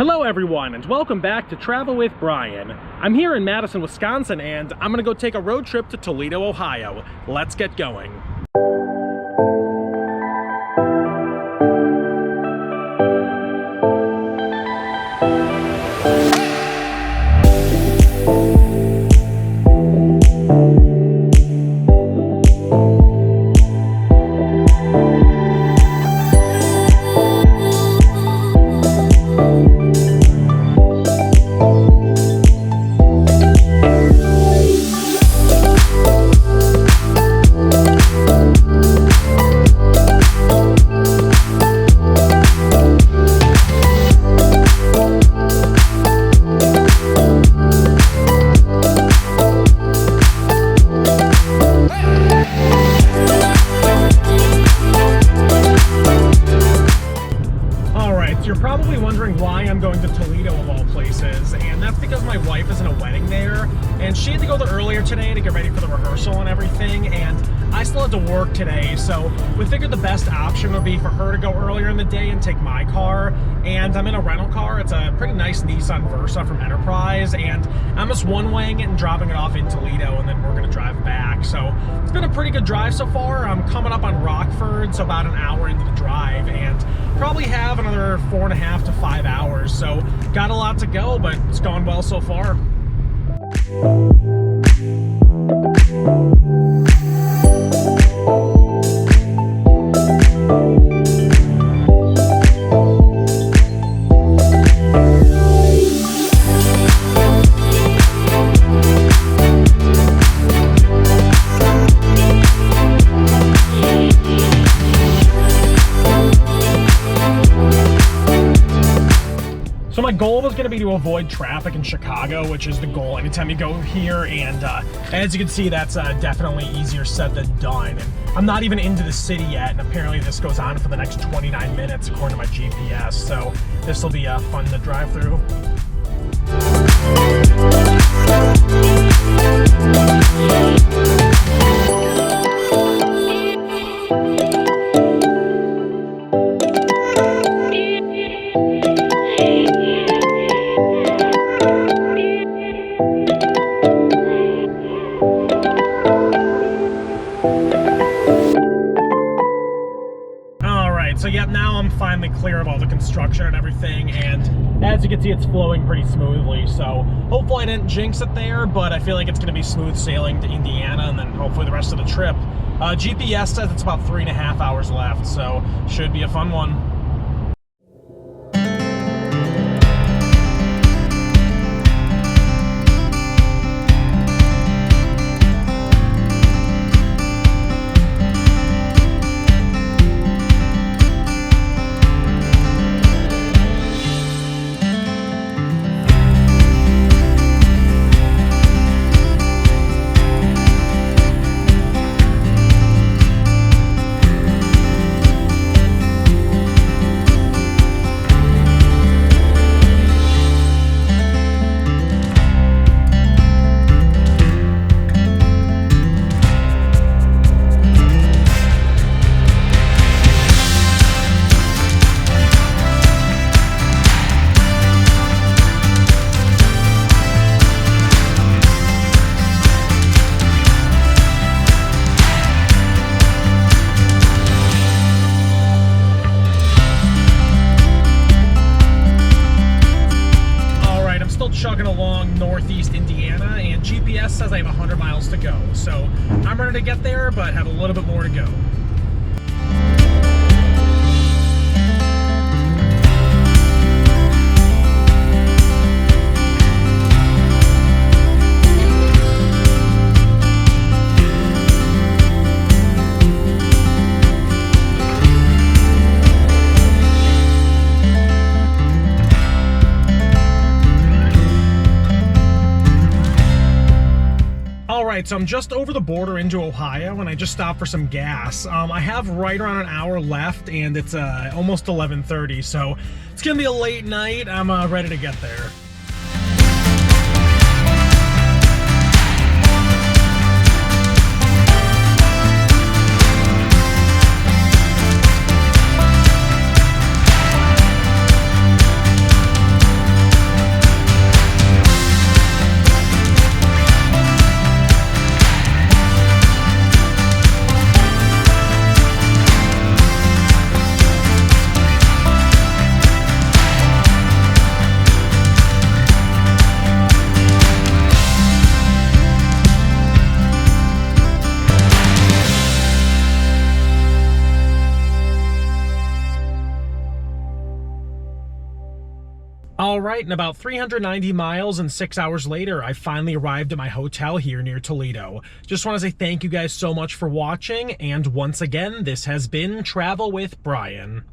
Hello everyone, and welcome back to Travel with Brian. I'm here in Madison, Wisconsin, and I'm gonna go take a road trip to Toledo, Ohio. Let's get going. You're probably wondering why I'm going to Toledo of all places, and that's because my wife is in a wedding there, and she had to go there earlier today to get ready for the rehearsal and everything, and I still had to work today, so we figured the best option would be for her to go earlier in the day and take my car, and I'm in a rental car. It's a pretty nice Nissan Versa from Enterprise, and I'm just one-waying it and dropping it off in Toledo, and then we're going to drive back. So it's been a pretty good drive so far. I'm coming up on Rockford, so about an hour into the drive, and probably have another 4.5 to 5 hours, so got a lot to go, but it's gone well so far. So my goal was going to be to avoid traffic in Chicago, which is the goal anytime you go here, and as you can see, that's definitely easier said than done. And I'm not even into the city yet, and apparently this goes on for the next 29 minutes according to my GPS, so this will be fun to drive through. So yeah, now I'm finally clear of all the construction and everything, and as you can see, it's flowing pretty smoothly, so hopefully I didn't jinx it there, but I feel like it's going to be smooth sailing to Indiana, and then hopefully the rest of the trip. GPS says it's about 3.5 hours left, so should be a fun one. Chugging along northeast Indiana, and GPS says I have 100 miles to go, so I'm ready to get there, but have a little bit more to go. Alright, so I'm just over the border into Ohio, and I just stopped for some gas. I have right around an hour left, and it's almost 11:30, so it's gonna be a late night. I'm ready to get there. All right, and about 390 miles and 6 hours later, I finally arrived at my hotel here near Toledo. Just want to say thank you guys so much for watching, and once again, this has been Travel with Brian.